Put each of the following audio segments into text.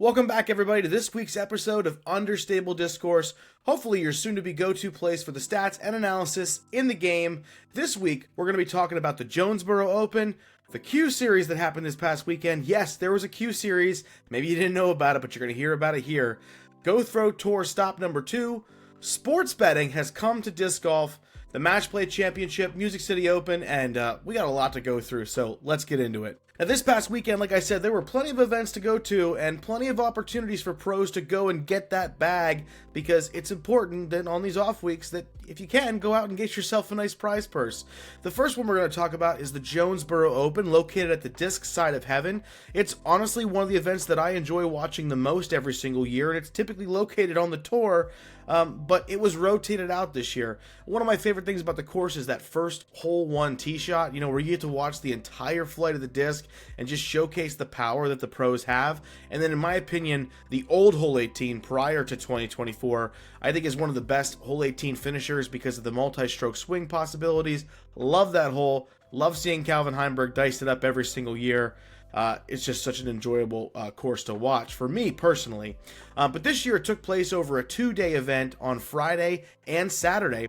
Welcome back, everybody, to this week's episode of Understable Discourse. Hopefully, your soon-to-be go-to place for the stats and analysis in the game. This week, we're going to be talking about the Jonesboro Open, the Q Series that happened this past weekend. Yes, there was a Q Series. Maybe you didn't know about it, but you're going to hear about it here. Go Throw Tour stop number 2. Sports betting has come to disc golf. The Matchplay Championship, Music City Open, and we got a lot to go through, so let's get into it. Now, this past weekend, like I said, there were plenty of events to go to and plenty of opportunities for pros to go and get that bag, because it's important that on these off weeks that if you can, go out and get yourself a nice prize purse. The first one we're going to talk about is the Jonesboro Open, located at the disc side of heaven. It's honestly one of the events that I enjoy watching the most every single year, and it's typically located on the tour, but it was rotated out this year. One of my favorite things about the course is that first hole one tee shot, where you get to watch the entire flight of the disc and just showcase the power that the pros have. And then, in my opinion, the old hole 18 prior to 2024, I think is one of the best hole 18 finishers because of the multi-stroke swing possibilities. Love that hole. Love seeing Calvin Heimberg dice it up every single year. It's just such an enjoyable course to watch for me personally. But this year it took place over a 2-day event on Friday and Saturday.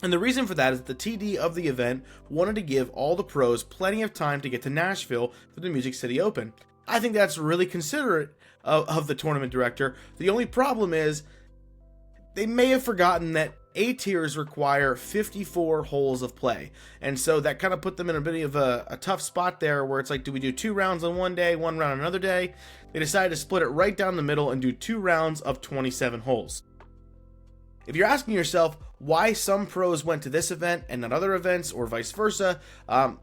And the reason for that is that the TD of the event wanted to give all the pros plenty of time to get to Nashville for the Music City Open. I think that's really considerate of the tournament director. The only problem is they may have forgotten that A tiers require 54 holes of play. And so that kind of put them in a bit of a tough spot there where it's like, do we do 2 rounds on one day, 1 round another day? They decided to split it right down the middle and do 2 rounds of 27 holes. If you're asking yourself why some pros went to this event and not other events or vice versa,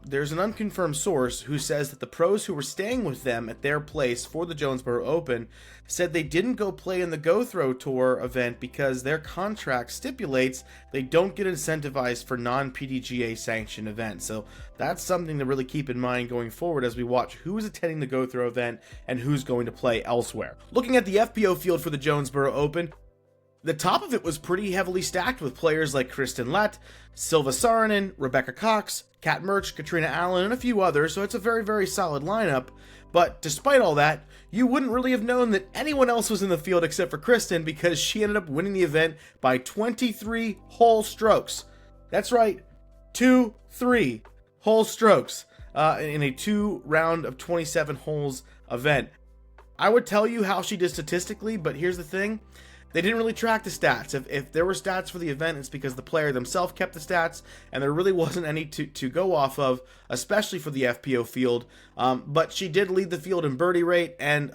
there's an unconfirmed source who says that the pros who were staying with them at their place for the Jonesboro Open said they didn't go play in the Go Throw Tour event because their contract stipulates they don't get incentivized for non-PDGA sanctioned events. So that's something to really keep in mind going forward as we watch who's attending the Go Throw event and who's going to play elsewhere. Looking at the FPO field for the Jonesboro Open, the top of it was pretty heavily stacked with players like Kristen Lett, Silva Saarinen, Rebecca Cox, Kat Murch, Katrina Allen, and a few others, so it's a very, very solid lineup. But despite all that, you wouldn't really have known that anyone else was in the field except for Kristen because she ended up winning the event by 23 whole strokes. That's right, 2-3 whole strokes in a 2 round of 27 holes event. I would tell you how she did statistically, but here's the thing. They didn't really track the stats. If there were stats for the event, it's because the player themselves kept the stats, and there really wasn't any to go off of, especially for the FPO field. But she did lead the field in birdie rate and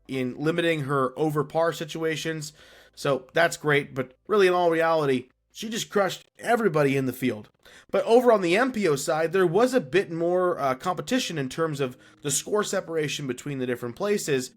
in limiting her over par situations, so that's great. But really, in all reality, she just crushed everybody in the field. But over on the MPO side, there was a bit more competition in terms of the score separation between the different places.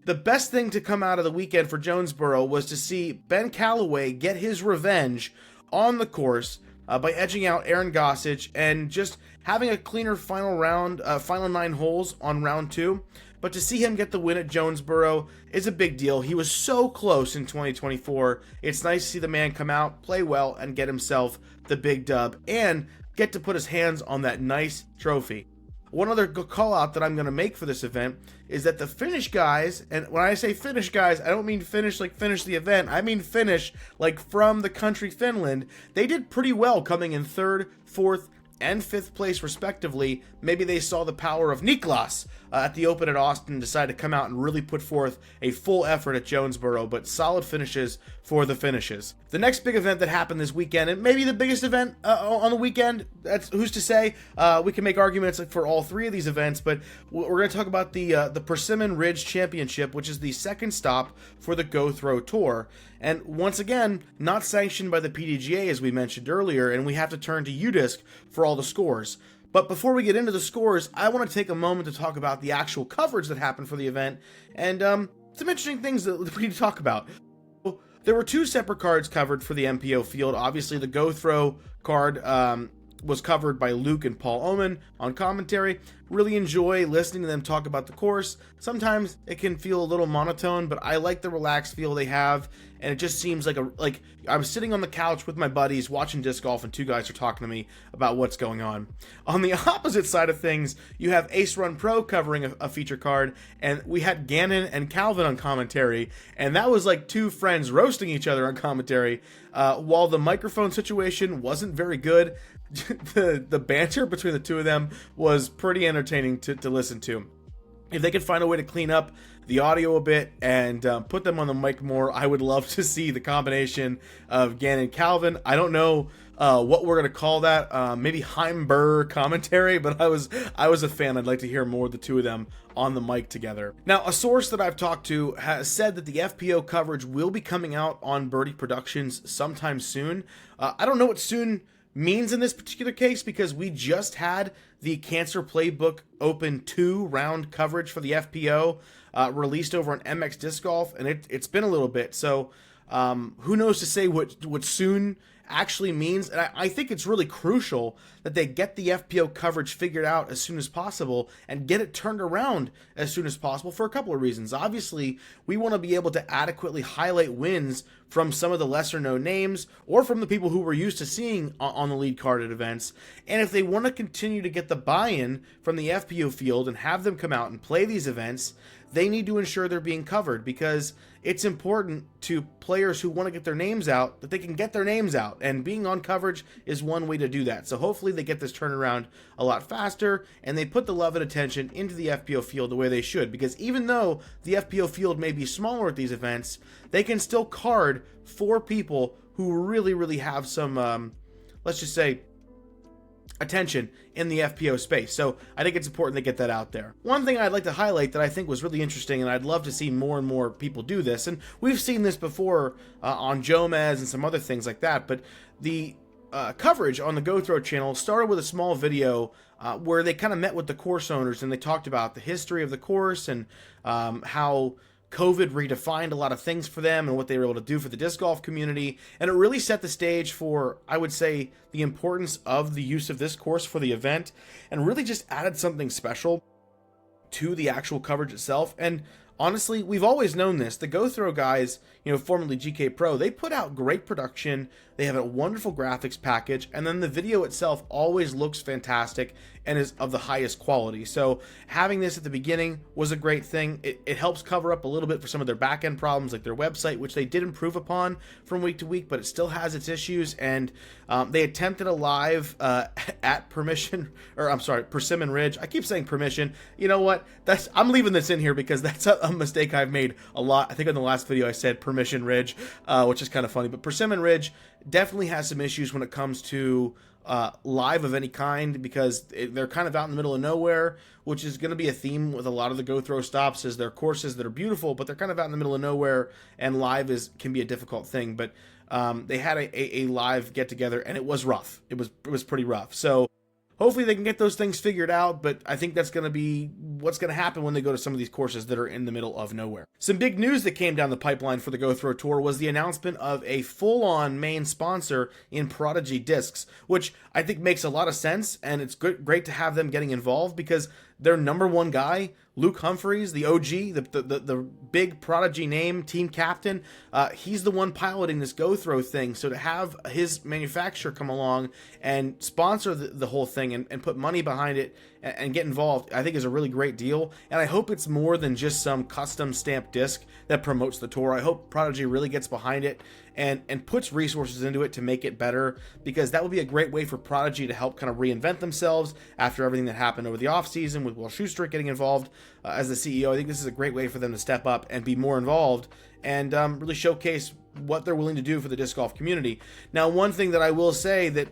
The best thing to come out of the weekend for Jonesboro was to see Ben Calloway get his revenge on the course by edging out Aaron Gossage and just having a cleaner final round, final 9 holes on round 2. But to see him get the win at Jonesboro is a big deal. He was so close in 2024. It's nice to see the man come out, play well, and get himself the big dub and get to put his hands on that nice trophy. One other call out that I'm going to make for this event is that the Finnish guys, and when I say Finnish guys, I don't mean finish like finish the event, I mean finish like from the country Finland. They did pretty well coming in 3rd, 4th, and 5th place respectively. Maybe they saw the power of Niklas at the Open at Austin and decided to come out and really put forth a full effort at Jonesboro, but solid finishes for the finishes. The next big event that happened this weekend, and maybe the biggest event on the weekend, that's who's to say. We can make arguments for all 3 of these events, but we're going to talk about the Persimmon Ridge Championship, which is the second stop for the Go Throw Tour. And once again, not sanctioned by the PDGA as we mentioned earlier, and we have to turn to UDisc for all the scores. But before we get into the scores, I want to take a moment to talk about the actual coverage that happened for the event, and some interesting things that we need to talk about. There were 2 separate cards covered for the MPO field. Obviously, the Go Throw card was covered by Luke and Paul Oman on commentary. Really enjoy listening to them talk about the course. Sometimes it can feel a little monotone, but I like the relaxed feel they have, and it just seems like I'm sitting on the couch with my buddies watching disc golf, and two guys are talking to me about what's going on. On the opposite side of things, you have Ace Run Pro covering a feature card, and we had Gannon and Calvin on commentary, and that was like two friends roasting each other on commentary. While the microphone situation wasn't very good, the banter between the two of them was pretty entertaining to listen to. If they could find a way to clean up the audio a bit and put them on the mic more, I would love to see the combination of Gannon and Calvin. I don't know what we're going to call that. Maybe Heimburr commentary, but I was a fan. I'd like to hear more of the two of them on the mic together. Now, a source that I've talked to has said that the FPO coverage will be coming out on Birdie Productions sometime soon. I don't know what soon means in this particular case, because we just had the Cancer Playbook Open 2 round coverage for the FPO released over on MX Disc Golf, and it's been a little bit, so who knows to say what soon actually means. And I think it's really crucial that they get the FPO coverage figured out as soon as possible and get it turned around as soon as possible for a couple of reasons. Obviously, we want to be able to adequately highlight wins from some of the lesser known names or from the people who we're used to seeing on the lead card at events. And if they want to continue to get the buy-in from the FPO field and have them come out and play these events, they need to ensure they're being covered, because it's important to players who want to get their names out that they can get their names out, and being on coverage is one way to do that. So hopefully they get this turnaround a lot faster and they put the love and attention into the FPO field the way they should, because even though the FPO field may be smaller at these events, they can still card for people who really have some, let's just say, attention in the FPO space. So I think it's important to get that out there. One thing I'd like to highlight that I think was really interesting, and I'd love to see more and more people do this, and we've seen this before on Jomez and some other things like that, but the coverage on the Go Throw channel started with a small video where they kind of met with the course owners and they talked about the history of the course and how COVID redefined a lot of things for them and what they were able to do for the disc golf community. And it really set the stage for, I would say, the importance of the use of this course for the event, and really just added something special to the actual coverage itself. And honestly, we've always known this. The Go Throw guys, formerly GK Pro, they put out great production. They have a wonderful graphics package, and then the video itself always looks fantastic and is of the highest quality. So having this at the beginning was a great thing. It helps cover up a little bit for some of their back-end problems, like their website, which they did improve upon from week to week, but it still has its issues. And they attempted a live at Persimmon Ridge. I keep saying Permission. You know what? I'm leaving this in here because that's a mistake I've made a lot. I think in the last video I said Permission Ridge, which is kind of funny, but Persimmon Ridge definitely has some issues when it comes to live of any kind, because they're kind of out in the middle of nowhere, which is going to be a theme with a lot of the Go Throw stops, is they're courses that are beautiful, but they're kind of out in the middle of nowhere, and live can be a difficult thing. But they had a live get together, and it was rough. It was pretty rough. So hopefully they can get those things figured out, but I think that's going to be what's going to happen when they go to some of these courses that are in the middle of nowhere. Some big news that came down the pipeline for the Go Throw Tour was the announcement of a full-on main sponsor in Prodigy Discs, which I think makes a lot of sense, and it's great to have them getting involved, because their number one guy, Luke Humphreys, the OG, the big Prodigy name, team captain, he's the one piloting this Go Throw thing. So to have his manufacturer come along and sponsor the whole thing and put money behind it and get involved, I think is a really great deal. And I hope it's more than just some custom stamped disc that promotes the tour. I hope Prodigy really gets behind it and puts resources into it to make it better, because that would be a great way for Prodigy to help kind of reinvent themselves after everything that happened over the offseason with Will Schuster getting involved as the CEO. I think this is a great way for them to step up and be more involved and really showcase what they're willing to do for the disc golf community. Now, one thing that I will say that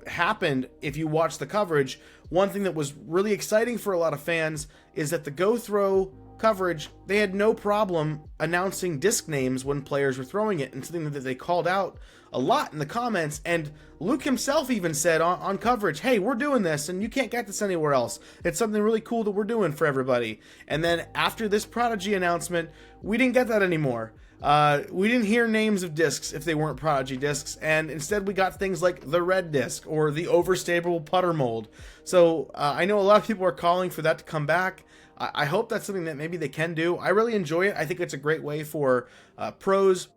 happened, if you watch the coverage, one thing that was really exciting for a lot of fans is that the Go Throw coverage, they had no problem announcing disc names when players were throwing it, and something that they called out a lot in the comments. And Luke himself even said on coverage, hey, we're doing this and you can't get this anywhere else. It's something really cool that we're doing for everybody. And then after this Prodigy announcement, we didn't get that anymore. we didn't hear names of discs if they weren't Prodigy discs, and instead we got things like the red disc or the overstable putter mold. So I know a lot of people are calling for that to come back. I hope that's something that maybe they can do. I really enjoy it. I think it's a great way for pros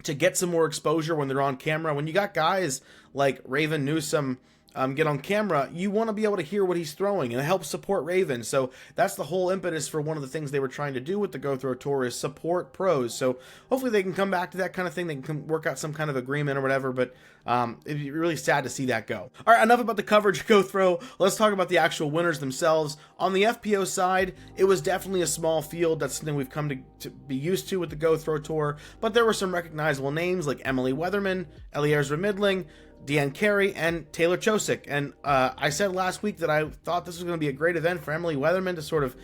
to get some more exposure when they're on camera. When you got guys like Raven Newsom get on camera, you want to be able to hear what he's throwing, and it helps support Raven. So that's the whole impetus for one of the things they were trying to do with the Go Throw Tour, is support pros. So hopefully they can come back to that kind of thing. They can work out some kind of agreement or whatever, but it'd be really sad to see that go. All right, enough about the coverage of Go Throw. Let's talk about the actual winners themselves. On the FPO side, it was definitely a small field. That's something we've come to be used to with the Go Throw Tour, but there were some recognizable names like Emily Weatherman, Eliezer Midling, Deanne Carey, and Taylor Chosick. And I said last week that I thought this was going to be a great event for Emily Weatherman to sort of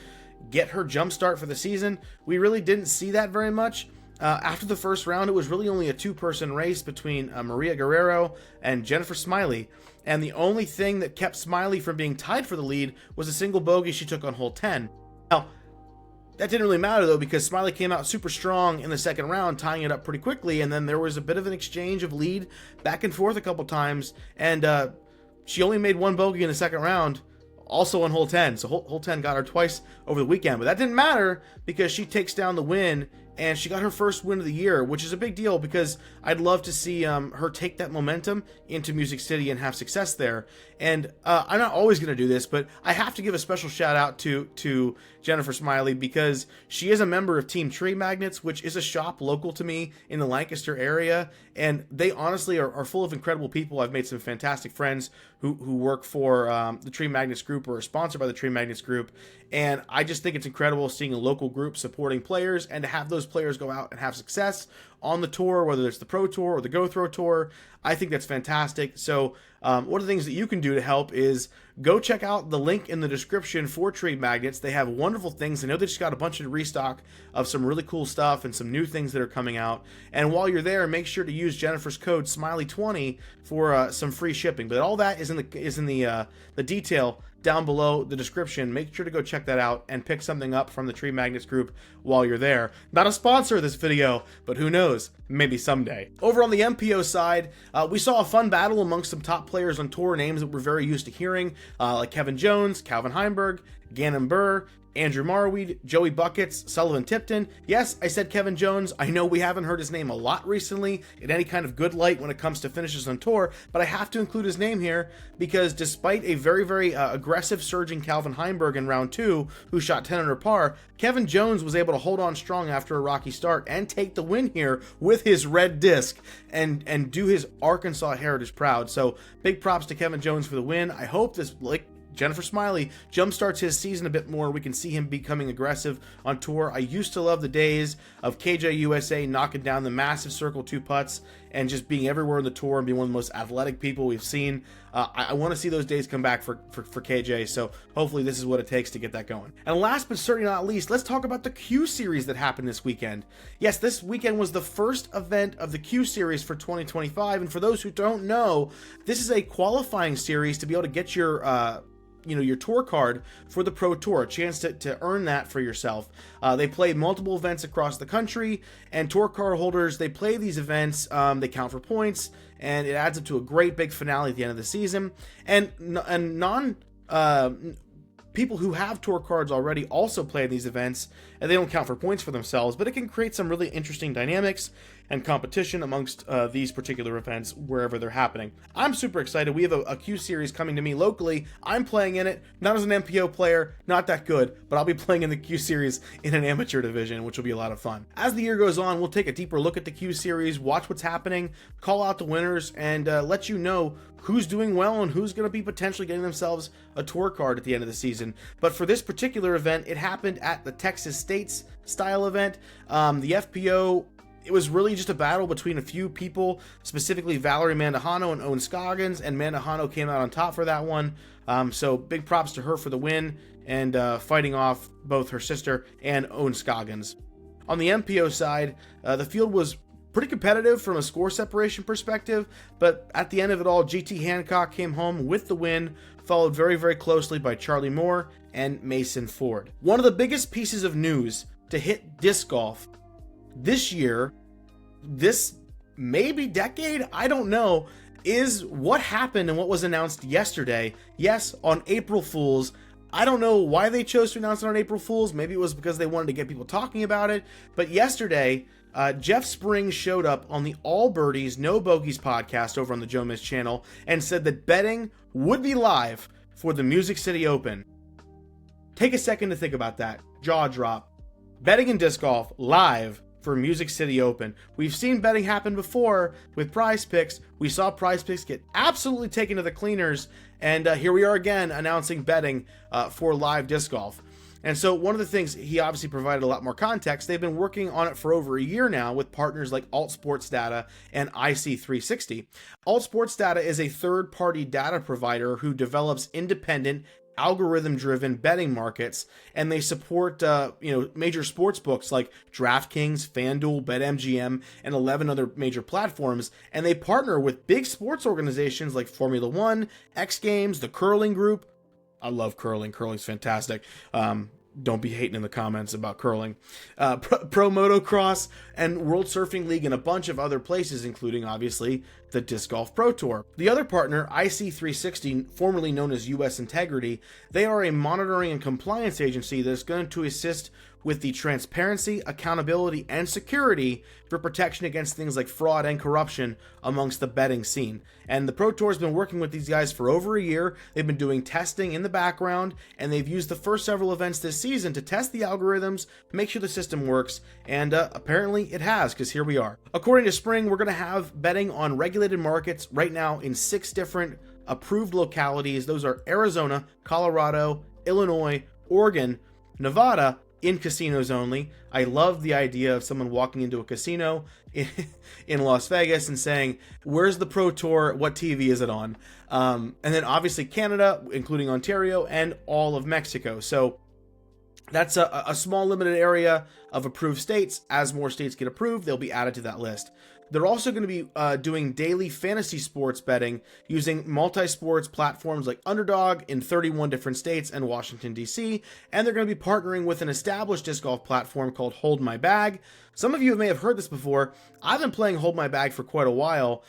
get her jump start for the season. We really didn't see that very much. After the first round, it was really only a two-person race between Maria Guerrero and Jennifer Smiley. And the only thing that kept Smiley from being tied for the lead was a single bogey she took on hole 10. Now, that didn't really matter, though, because Smiley came out super strong in the second round, tying it up pretty quickly, and then there was a bit of an exchange of lead back and forth a couple times, and she only made one bogey in the second round, also on hole 10. So hole 10 got her twice over the weekend, but that didn't matter because she takes down the win, and she got her first win of the year, which is a big deal because I'd love to see her take that momentum into Music City and have success there. And I'm not always going to do this, but I have to give a special shout out to Jennifer Smiley because she is a member of Team Tree Magnets, which is a shop local to me in the Lancaster area. And they honestly are full of incredible people. I've made some fantastic friends who work for the Tree Magnets group or are sponsored by the Tree Magnets group. And I just think it's incredible seeing a local group supporting players and to have those players go out and have success on the tour, whether it's the Pro Tour or the Go Throw Tour. I think that's fantastic. So one of the things that you can do to help is go check out the link in the description for Tree Magnets. They have wonderful things. I know they just got a bunch of restock of some really cool stuff and some new things that are coming out. And while you're there, make sure to use Jennifer's code Smiley20 for some free shipping. But all that is in the detail down below the description. Make sure to go check that out and pick something up from the Tree Magnets group while you're there. Not a sponsor of this video, but who knows, maybe someday. Over on the MPO side, we saw a fun battle amongst some top players on tour, names that we're very used to hearing, like Kevin Jones, Calvin Heimberg, Gannon Burr, Andrew Marweed, Joey Buckets, Sullivan Tipton. Yes, I said Kevin Jones. I know we haven't heard his name a lot recently in any kind of good light when it comes to finishes on tour, but I have to include his name here because despite a very, very aggressive surging Calvin Heimberg in round 2, who shot 10 under par, Kevin Jones was able to hold on strong after a rocky start and take the win here with his red disc and do his Arkansas heritage proud. So big props to Kevin Jones for the win. I hope this, like Jennifer Smiley, jumpstarts his season a bit more. We can see him becoming aggressive on tour. I used to love the days of KJ USA knocking down the massive circle 2 putts and just being everywhere on the tour and being one of the most athletic people we've seen. I want to see those days come back for KJ, so hopefully this is what it takes to get that going. And last but certainly not least, let's talk about the Q Series that happened this weekend. Yes, this weekend was the first event of the Q Series for 2025, and for those who don't know, this is a qualifying series to be able to get your your tour card for the Pro Tour, a chance to earn that for yourself. They play multiple events across the country, and tour card holders, they play these events, they count for points, and it adds up to a great big finale at the end of the season. And people who have tour cards already also play in these events, and they don't count for points for themselves, but it can create some really interesting dynamics and competition amongst these particular events wherever they're happening. I'm super excited. We have a Q Series coming to me locally. I'm playing in it, not as an MPO player, not that good, but I'll be playing in the Q Series in an amateur division, which will be a lot of fun. As the year goes on, we'll take a deeper look at the Q Series, watch what's happening, call out the winners, and let you know who's doing well and who's going to be potentially getting themselves a tour card at the end of the season. But for this particular event, it happened at the Texas States style event. The FPO, it was really just a battle between a few people, specifically Valerie Mandujano and Owen Scoggins, and Mandujano came out on top for that one. So big props to her for the win and fighting off both her sister and Owen Scoggins. On the MPO side, the field was pretty competitive from a score separation perspective, but at the end of it all, GT Hancock came home with the win, followed very, very closely by Charlie Moore and Mason Ford. One of the biggest pieces of news to hit disc golf this year, this maybe decade, I don't know, is what happened and what was announced yesterday. Yes, on April Fool's. I don't know why they chose to announce it on April Fool's. Maybe it was because they wanted to get people talking about it. But yesterday, Jeff Springs showed up on the All Birdies, No Bogeys podcast over on the Joe Miss channel and said that betting would be live for the Music City Open. Take a second to think about that. Jaw drop. Betting in disc golf live for Music City Open. We've seen betting happen before with Prize Picks. We saw Prize Picks get absolutely taken to the cleaners, and here we are again announcing betting for live disc golf. And so one of the things, he obviously provided a lot more context. They've been working on it for over a year now with partners like Alt Sports Data and IC360. Alt Sports Data is a third-party data provider who develops independent algorithm-driven betting markets, and they support major sports books like DraftKings, FanDuel, BetMGM, and 11 other major platforms. And they partner with big sports organizations like Formula One, X Games, the Curling Group. I love curling. Curling's fantastic. Don't be hating in the comments about curling. Pro Motocross and World Surfing League and a bunch of other places, including, obviously, the Disc Golf Pro Tour. The other partner, IC360, formerly known as US Integrity, they are a monitoring and compliance agency that is going to assist with the transparency, accountability, and security for protection against things like fraud and corruption amongst the betting scene. And the Pro Tour has been working with these guys for over a year. They've been doing testing in the background, and they've used the first several events this season to test the algorithms, make sure the system works, and apparently it has, because here we are. According to Spring, we're going to have betting on regulated markets right now in 6 different approved localities. Those are Arizona, Colorado, Illinois, Oregon, Nevada, in casinos only. I love the idea of someone walking into a casino in Las Vegas and saying, where's the Pro Tour? What TV is it on? And then obviously Canada, including Ontario, and all of Mexico. So that's a small limited area of approved states. As more states get approved, they'll be added to that list. They're also going to be doing daily fantasy sports betting using multi-sports platforms like Underdog in 31 different states and Washington, D.C., and they're going to be partnering with an established disc golf platform called Hold My Bag. Some of you may have heard this before. I've been playing Hold My Bag for quite a while.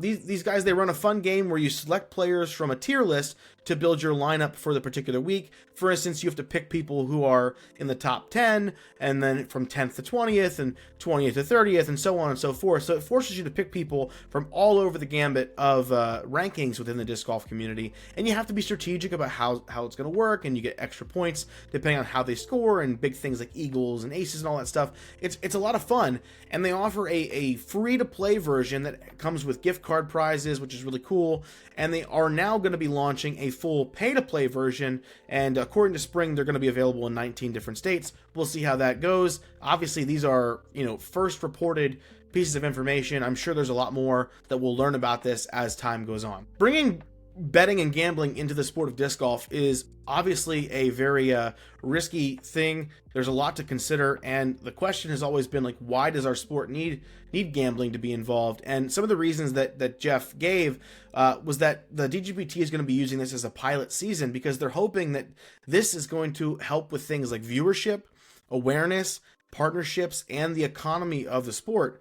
These guys, they run a fun game where you select players from a tier list to build your lineup for the particular week. For instance, you have to pick people who are in the top 10, and then from 10th to 20th, and 20th to 30th, and so on and so forth. So it forces you to pick people from all over the gambit of rankings within the disc golf community, and you have to be strategic about how it's going to work, and you get extra points depending on how they score, and big things like eagles and aces and all that stuff. It's a lot of fun, and they offer a free-to-play version that comes with gift card prizes, which is really cool, and they are now going to be launching a full pay-to-play version, and according to Spring, they're going to be available in 19 different states. We'll see how that goes. Obviously, these are, first reported pieces of information. I'm sure there's a lot more that we'll learn about this as time goes on. Bringing betting and gambling into the sport of disc golf is obviously a very risky thing. There's a lot to consider, and the question has always been like, why does our sport need gambling to be involved? And some of the reasons that Jeff gave was that the DGPT is going to be using this as a pilot season because they're hoping that this is going to help with things like viewership, awareness, partnerships, and the economy of the sport.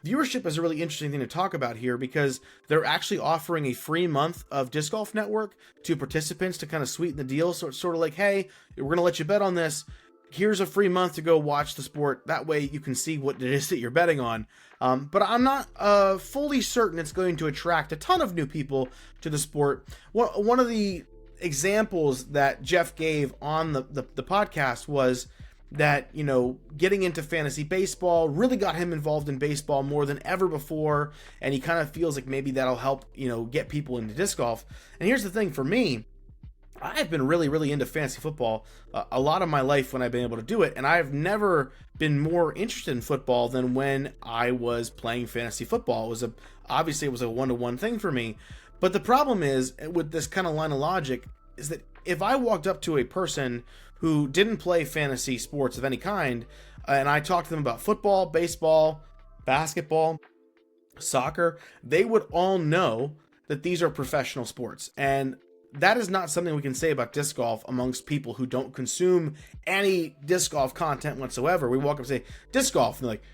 Viewership is a really interesting thing to talk about here because they're actually offering a free month of Disc Golf Network to participants to kind of sweeten the deal. So it's sort of like, hey, we're going to let you bet on this. Here's a free month to go watch the sport. That way you can see what it is that you're betting on. But I'm not fully certain it's going to attract a ton of new people to the sport. One of the examples that Jeff gave on the podcast was that, getting into fantasy baseball really got him involved in baseball more than ever before, and he kind of feels like maybe that'll help, get people into disc golf. And here's the thing for me, I've been really, really into fantasy football a lot of my life when I've been able to do it, and I've never been more interested in football than when I was playing fantasy football. It was obviously a one-to-one thing for me, but the problem is, with this kind of line of logic, is that if I walked up to a person who didn't play fantasy sports of any kind, and I talked to them about football, baseball, basketball, soccer, they would all know that these are professional sports. And that is not something we can say about disc golf amongst people who don't consume any disc golf content whatsoever. We walk up and say, disc golf, and they're like,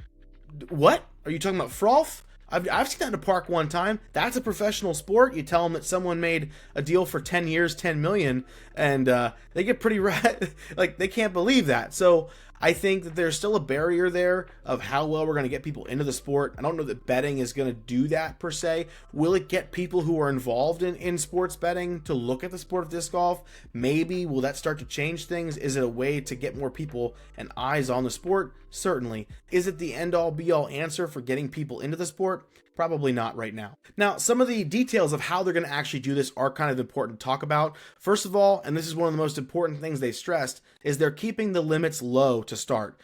What? Are you talking about frolf? I've seen that in a park one time. That's a professional sport. You tell them that someone made a deal for 10 years, 10 million, and they get pretty like they can't believe that. So I think that there's still a barrier there of how well we're going to get people into the sport. I don't know that betting is going to do that per se. Will it get people who are involved in sports betting to look at the sport of disc golf? Maybe. Will that start to change things? Is it a way to get more people and eyes on the sport? Certainly. Is it the end-all be-all answer for getting people into the sport? Probably not right now. Now, some of the details of how they're going to actually do this are kind of important to talk about. First of all, and this is one of the most important things they stressed, is they're keeping the limits low to start.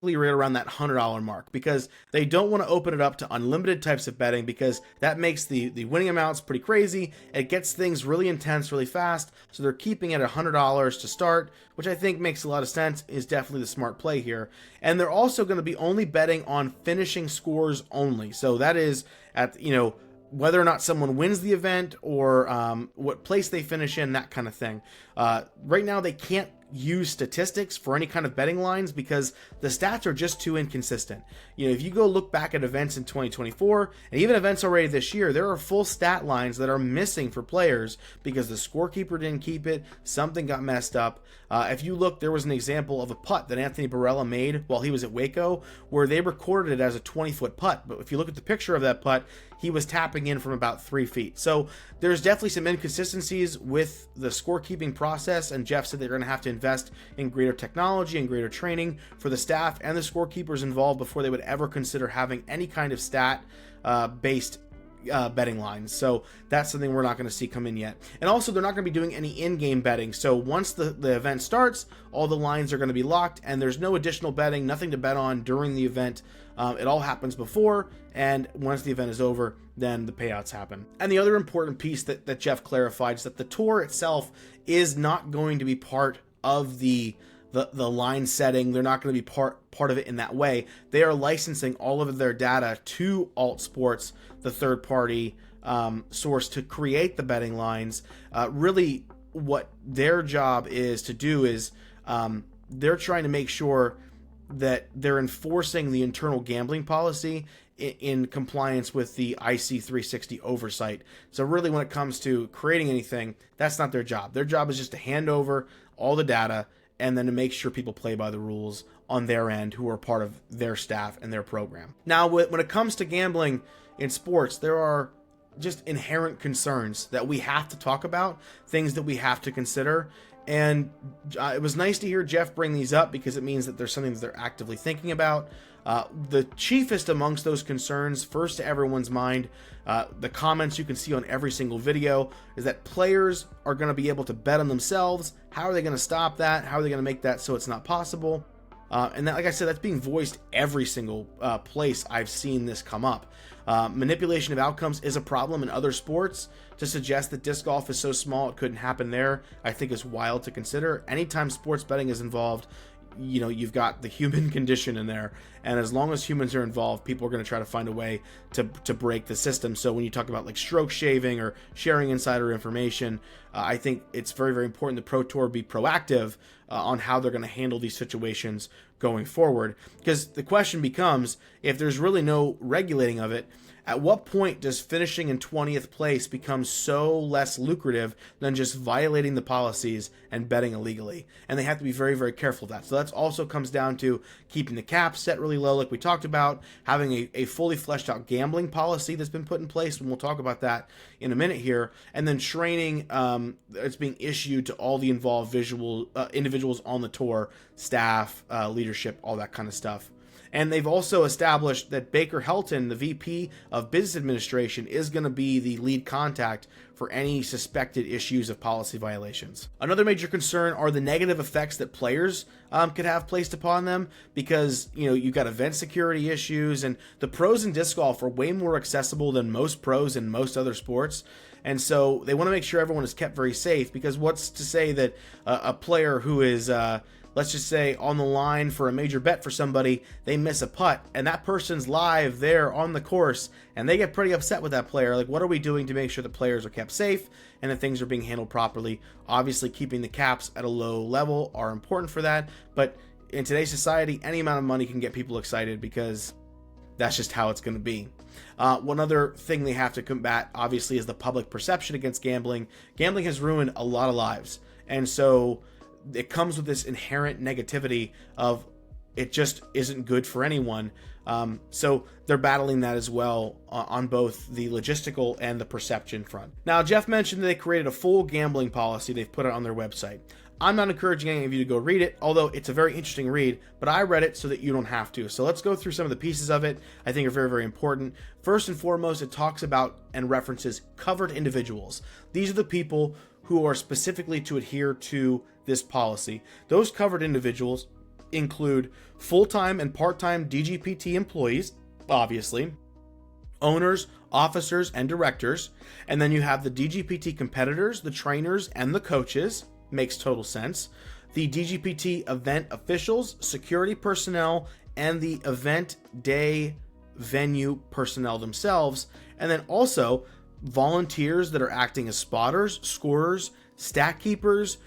Right around that $100 mark, because they don't want to open it up to unlimited types of betting, because that makes the winning amounts pretty crazy. It gets things really intense really fast, so they're keeping it at $100 to start, which I think makes a lot of sense, is definitely the smart play here. And they're also going to be only betting on finishing scores only, so that is at, you know, whether or not someone wins the event or what place they finish in, that kind of thing. Right now they can't use statistics for any kind of betting lines because the stats are just too inconsistent. You know, if you go look back at events in 2024 and even events already this year, there are full stat lines that are missing for players because the scorekeeper didn't keep it, something got messed up. If you look, there was an example of a putt that Anthony Barella made while he was at Waco where they recorded it as a 20-foot putt, but if you look at the picture of that putt, he was tapping in from about 3 feet. So there's definitely some inconsistencies with the scorekeeping process, and Jeff said they're going to have to invest in greater technology and greater training for the staff and the scorekeepers involved before they would ever consider having any kind of stat based betting lines. So that's something we're not going to see come in yet. And also, they're not going to be doing any in-game betting. So once the event starts, all the lines are going to be locked, and there's no additional betting, nothing to bet on during the event. It all happens before, and once the event is over, then the payouts happen. And the other important piece that Jeff clarified is that the tour itself is not going to be part of the line setting. They're not going to be part of it in that way. They are licensing all of their data to Alt Sports, the third party source, to create the betting lines. Really what their job is to do is they're trying to make sure that they're enforcing the internal gambling policy in compliance with the IC 360 oversight. So really when it comes to creating anything, that's not their job. Their job is just to hand over all the data and then to make sure people play by the rules on their end who are part of their staff and their program. Now, when it comes to gambling in sports, there are just inherent concerns that we have to talk about, things that we have to consider. And it was nice to hear Jeff bring these up because it means that there's something that they're actively thinking about. The chiefest amongst those concerns, first to everyone's mind, the comments you can see on every single video, is that players are going to be able to bet on themselves. How are they going to stop that? How are they going to make that so it's not possible? And that, like I said, that's being voiced every single place I've seen this come up. Manipulation of outcomes is a problem in other sports. To suggest that disc golf is so small it couldn't happen there, I think is wild to consider. Anytime sports betting is involved, you know, you've got the human condition in there, and as long as humans are involved, people are going to try to find a way to break the system. So when you talk about like stroke shaving or sharing insider information, I think it's very, very important the Pro Tour be proactive on how they're going to handle these situations going forward, because the question becomes, if there's really no regulating of it, at what point does finishing in 20th place become so less lucrative than just violating the policies and betting illegally? And they have to be very, very careful of that. So that also comes down to keeping the caps set really low, like we talked about, having a fully fleshed out gambling policy that's been put in place, and we'll talk about that in a minute here, and then training that's being issued to all the involved individuals on the tour, staff, leadership, all that kind of stuff. And they've also established that Baker Helton, the VP of Business Administration, is going to be the lead contact for any suspected issues of policy violations. Another major concern are the negative effects that players could have placed upon them, because, you know, you've got event security issues, and the pros in disc golf are way more accessible than most pros in most other sports. And so they want to make sure everyone is kept very safe, because what's to say that a player who is let's just say on the line for a major bet for somebody, they miss a putt, and that person's live there on the course, and they get pretty upset with that player. Like, what are we doing to make sure the players are kept safe and that things are being handled properly? Obviously, keeping the caps at a low level are important for that, but in today's society, any amount of money can get people excited, because That's just how it's going to be. One other thing they have to combat, obviously, is the public perception against gambling. Gambling has ruined a lot of lives. And so it comes with this inherent negativity of it just isn't good for anyone. So they're battling that as well on both the logistical and the perception front. Now, Jeff mentioned that they created a full gambling policy they've put it on their website. I'm not encouraging any of you to go read it, although it's a very interesting read, but I read it so that you don't have to. So let's go through some of the pieces of it I think are very, very important. First and foremost, it talks about and references covered individuals. These are the people who are specifically to adhere to this policy. Those covered individuals include full-time and part-time DGPT employees, obviously, owners, officers, and directors, and then you have the DGPT competitors, the trainers, and the coaches. Makes total sense. The DGPT event officials, security personnel, and the event day venue personnel themselves, and then also volunteers that are acting as spotters, scorers, stat keepers,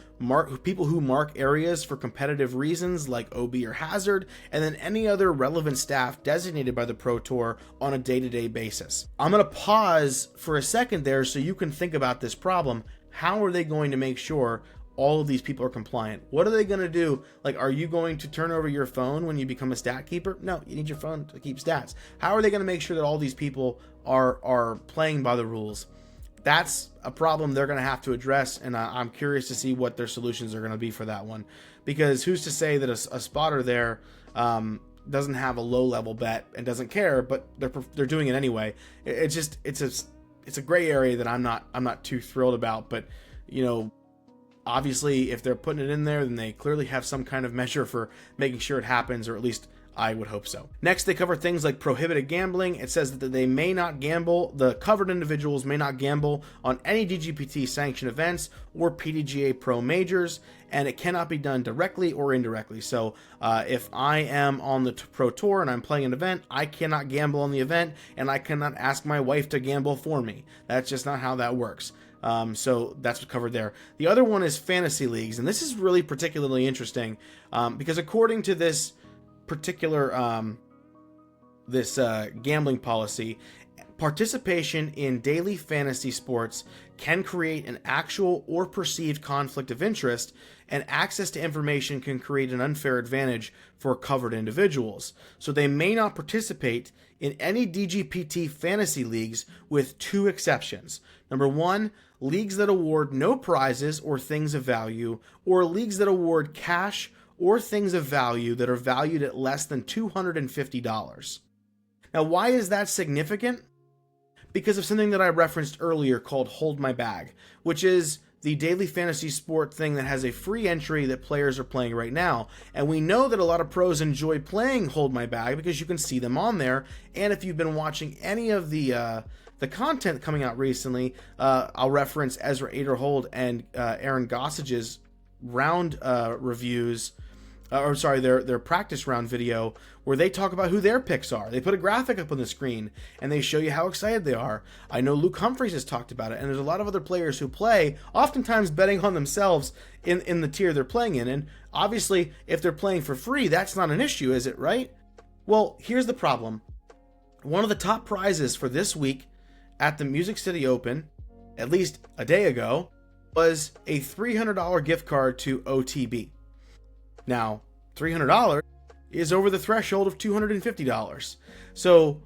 people who mark areas for competitive reasons like OB or hazard, and then any other relevant staff designated by the Pro Tour on a day-to-day basis. I'm going to pause for a second there so you can think about this problem. How are they going to make sure all of these people are compliant? What are they going to do? Like, are you going to turn over your phone when you become a stat keeper? No, you need your phone to keep stats. How are they going to make sure that all these people are playing by the rules? That's a problem they're going to have to address, and I'm curious to see what their solutions are going to be for that one. Because who's to say that a spotter there doesn't have a low-level bet and doesn't care, but they're doing it anyway. It's a gray area that I'm not too thrilled about. But you know, obviously, if they're putting it in there, then they clearly have some kind of measure for making sure it happens, or at least I would hope so. Next, they cover things like prohibited gambling. It says that they may not gamble, the covered individuals may not gamble on any DGPT sanctioned events or PDGA Pro majors, and it cannot be done directly or indirectly. So if I am on the Pro Tour and I'm playing an event, I cannot gamble on the event, and I cannot ask my wife to gamble for me. That's just not how that works. So that's what's covered there. The other one is fantasy leagues, and this is really particularly interesting because according to this particular gambling policy, participation in daily fantasy sports can create an actual or perceived conflict of interest, and access to information can create an unfair advantage for covered individuals. So they may not participate in any DGPT fantasy leagues, with two exceptions. Number one, leagues that award no prizes or things of value, or leagues that award cash or things of value that are valued at less than $250. Now, why is that significant? Because of something that I referenced earlier called Hold My Bag, which is the daily fantasy sport thing that has a free entry that players are playing right now. And we know that a lot of pros enjoy playing Hold My Bag because you can see them on there. And if you've been watching any of the content coming out recently, I'll reference Ezra Aderhold and Aaron Gossage's round reviews, their practice round video, where they talk about who their picks are. They put a graphic up on the screen and they show you how excited they are. I know Luke Humphreys has talked about it, and there's a lot of other players who play, oftentimes betting on themselves in the tier they're playing in. And obviously, if they're playing for free, that's not an issue, is it, right? Well, here's the problem. One of the top prizes for this week at the Music City Open, at least a day ago, was a $300 gift card to OTB. Now, $300 is over the threshold of $250. So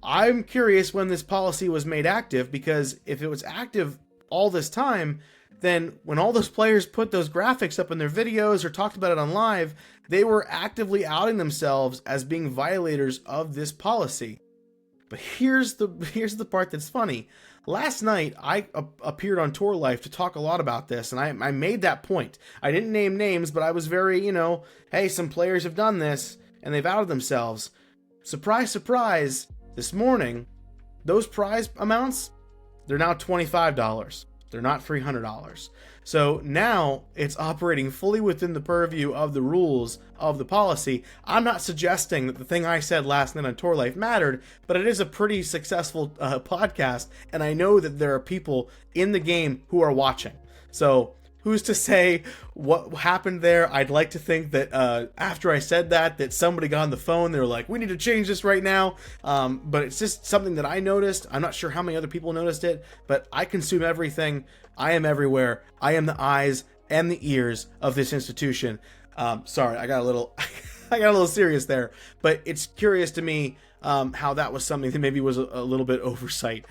I'm curious when this policy was made active, because if it was active all this time, then when all those players put those graphics up in their videos or talked about it on live, they were actively outing themselves as being violators of this policy. But here's the part that's funny. Last night, I appeared on Tour Life to talk a lot about this, and I made that point. I didn't name names, but I was very, hey, some players have done this, and they've outed themselves. Surprise, surprise, this morning, those prize amounts, they're now $25. They're not $300. So now it's operating fully within the purview of the rules of the policy. I'm not suggesting that the thing I said last night on Tour Life mattered, but it is a pretty successful podcast, and I know that there are people in the game who are watching. So who's to say what happened there? I'd like to think that after I said that somebody got on the phone. They were like, we need to change this right now. But it's just something that I noticed. I'm not sure how many other people noticed it, but I consume everything. I am everywhere. I am the eyes and the ears of this institution. Sorry, I got a little serious there, but it's curious to me how that was something that maybe was a little bit oversight.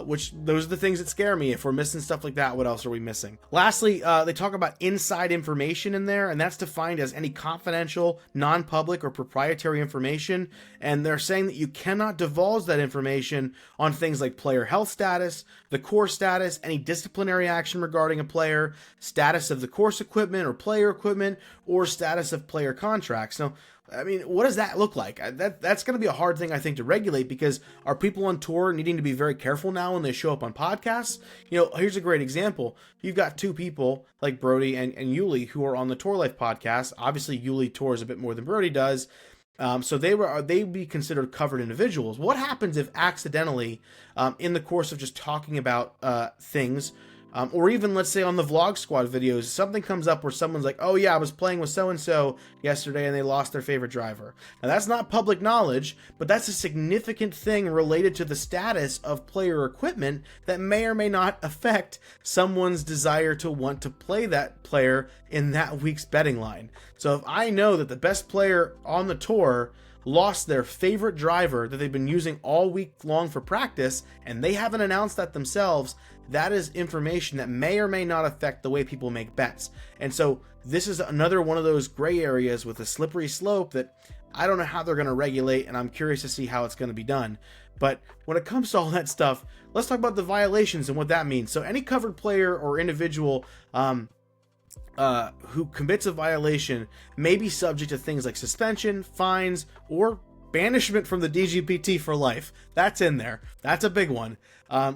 Which those are the things that scare me. If we're missing stuff like that, what else are we missing? Lastly, they talk about inside information in there, and that's defined as any confidential, non-public, or proprietary information. And they're saying that you cannot divulge that information on things like player health status, the course status, any disciplinary action regarding a player, status of the course equipment or player equipment, or status of player contracts. Now, I mean, what does that look like? That's going to be a hard thing, I think, to regulate, because are people on tour needing to be very careful now when they show up on podcasts? You know, here's a great example. You've got two people like Brody and Yuli who are on the Tour Life podcast. Obviously, Yuli tours a bit more than Brody does. So they'd be considered covered individuals. What happens if accidentally, in the course of just talking about things, or even, let's say, on the Vlog Squad videos, something comes up where someone's like, oh yeah, I was playing with so-and-so yesterday and they lost their favorite driver. Now, that's not public knowledge, but that's a significant thing related to the status of player equipment that may or may not affect someone's desire to want to play that player in that week's betting line. So if I know that the best player on the tour lost their favorite driver that they've been using all week long for practice, and they haven't announced that themselves, that is information that may or may not affect the way people make bets. And so this is another one of those gray areas with a slippery slope that I don't know how they're going to regulate, and I'm curious to see how it's going to be done. But when it comes to all that stuff, let's talk about the violations and what that means. So any covered player or individual who commits a violation may be subject to things like suspension, fines, or banishment from the DGPT for life. That's in there. That's a big one.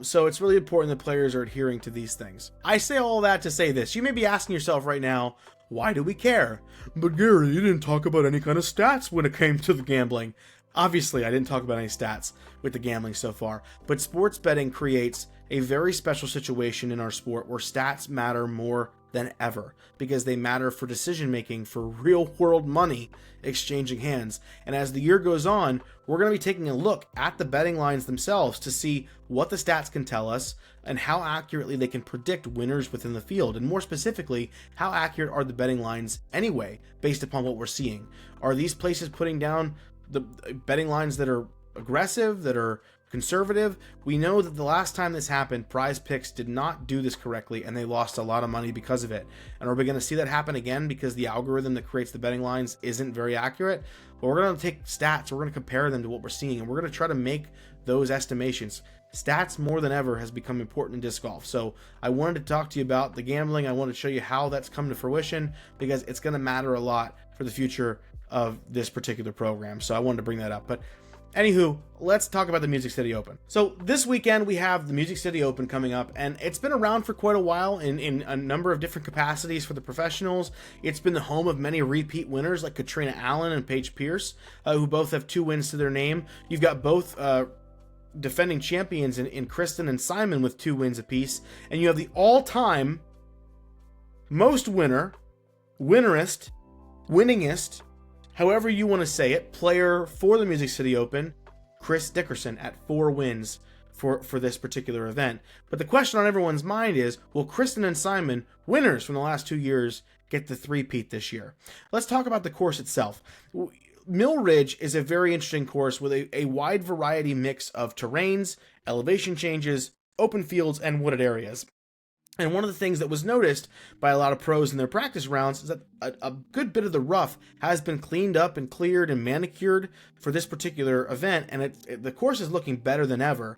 So it's really important that players are adhering to these things. I say all that to say this. You may be asking yourself right now, why do we care? But Gary, you didn't talk about any kind of stats when it came to the gambling. Obviously, I didn't talk about any stats with the gambling so far, but sports betting creates a very special situation in our sport where stats matter more than ever, because they matter for decision making, for real world money exchanging hands. And as the year goes on, we're going to be taking a look at the betting lines themselves to see what the stats can tell us and how accurately they can predict winners within the field. And more specifically, how accurate are the betting lines anyway, based upon what we're seeing? Are these places putting down the betting lines that are aggressive, that are conservative? We know that the last time this happened, Prize Picks did not do this correctly, and they lost a lot of money because of it. And are we going to see that happen again because the algorithm that creates the betting lines isn't very accurate? But we're going to take stats, we're going to compare them to what we're seeing, and we're going to try to make those estimations. Stats more than ever has become important in disc golf. So I wanted to talk to you about the gambling. I wanted to show you how that's come to fruition, because it's going to matter a lot for the future of this particular program. So I wanted to bring that up. But anywho, let's talk about the Music City Open. So this weekend we have the Music City Open coming up, and it's been around for quite a while in a number of different capacities for the professionals. It's been the home of many repeat winners like Katrina Allen and Paige Pierce, who both have 2 wins to their name. You've got both defending champions in Kristen and Simon with 2 wins apiece, and you have the all-time most winnerist, winningest, however you want to say it, player for the Music City Open, Chris Dickerson, at 4 wins for this particular event. But the question on everyone's mind is, will Kristen and Simon, winners from the last 2 years, get the three-peat this year? Let's talk about the course itself. Mill Ridge is a very interesting course with a wide variety mix of terrains, elevation changes, open fields, and wooded areas. And one of the things that was noticed by a lot of pros in their practice rounds is that a good bit of the rough has been cleaned up and cleared and manicured for this particular event, and the course is looking better than ever.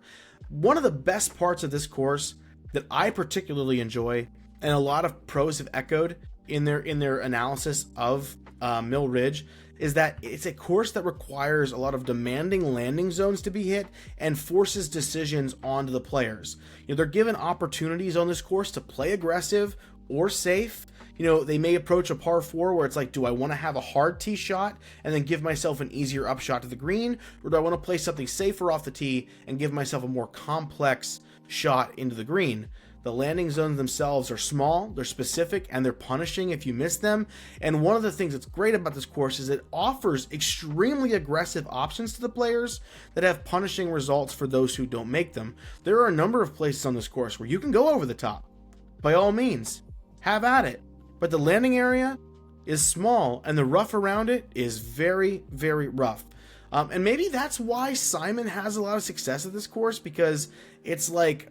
One of the best parts of this course that I particularly enjoy, and a lot of pros have echoed in their analysis of Mill Ridge, is that it's a course that requires a lot of demanding landing zones to be hit and forces decisions onto the players. You know, they're given opportunities on this course to play aggressive or safe. You know, they may approach a par 4 where it's like, do I want to have a hard tee shot and then give myself an easier upshot to the green? Or do I want to play something safer off the tee and give myself a more complex shot into the green? The landing zones themselves are small, they're specific, and they're punishing if you miss them. And one of the things that's great about this course is it offers extremely aggressive options to the players that have punishing results for those who don't make them. There are a number of places on this course where you can go over the top. By all means, have at it. But the landing area is small, and the rough around it is very, very rough. And maybe that's why Simon has a lot of success at this course, because it's like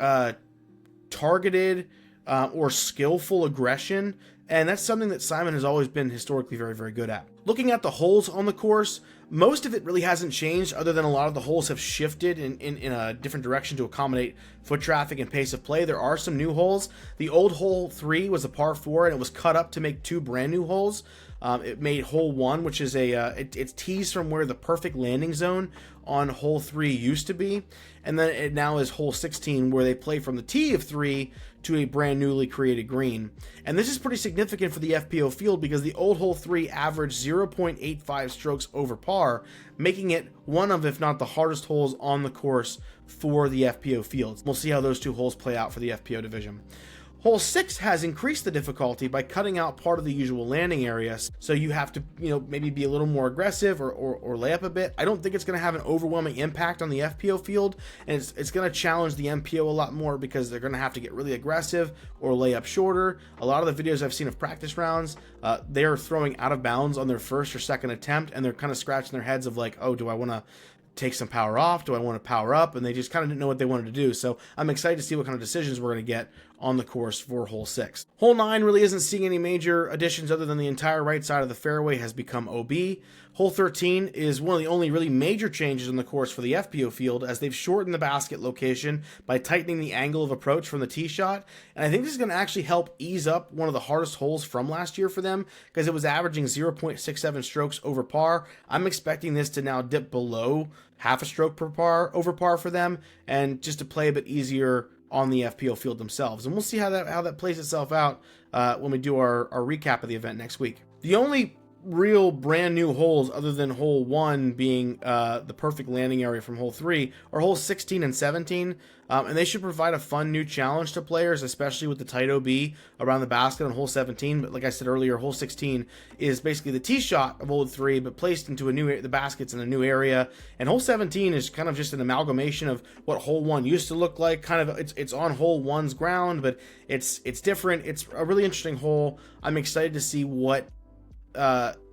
targeted or skillful aggression, and that's something that Simon has always been historically very, very good at. Looking at the holes on the course, most of it really hasn't changed, other than a lot of the holes have shifted in a different direction to accommodate foot traffic and pace of play. There are some new holes. The old hole 3 was a par 4, and it was cut up to make 2 brand new holes. It made hole 1, which is it's tees from where the perfect landing zone on hole 3 used to be, and then it now is hole 16, where they play from the tee of 3 to a brand newly created green. And this is pretty significant for the FPO field, because the old hole 3 averaged 0.85 strokes over par, making it one of, if not the hardest holes on the course for the FPO field. We'll see how those 2 holes play out for the FPO division. Hole 6 has increased the difficulty by cutting out part of the usual landing areas, so you have to, maybe be a little more aggressive or lay up a bit. I don't think it's going to have an overwhelming impact on the FPO field, and it's going to challenge the MPO a lot more, because they're going to have to get really aggressive or lay up shorter. A lot of the videos I've seen of practice rounds, they are throwing out of bounds on their first or second attempt, and they're kind of scratching their heads of like, oh, do I want to take some power off? Do I want to power up? And they just kind of didn't know what they wanted to do. So I'm excited to see what kind of decisions we're going to get on the course for hole 6. Hole 9 really isn't seeing any major additions, other than the entire right side of the fairway has become OB. Hole 13 is one of the only really major changes in the course for the FPO field, as they've shortened the basket location by tightening the angle of approach from the tee shot. And I think this is going to actually help ease up one of the hardest holes from last year for them, because it was averaging 0.67 strokes over par. I'm expecting this to now dip below half a stroke per par over par for them, and just to play a bit easier on the FPO field themselves. And we'll see how that plays itself out when we do our recap of the event next week. The only real brand new holes, other than hole 1 being the perfect landing area from hole 3, are holes 16 and 17, and they should provide a fun new challenge to players, especially with the tight OB around the basket on hole 17. But like I said earlier, hole 16 is basically the tee shot of hole 3, but placed into the baskets in a new area. And hole 17 is kind of just an amalgamation of what hole 1 used to look like. Kind of it's on hole 1's ground, but it's different. It's a really interesting hole. I'm excited to see what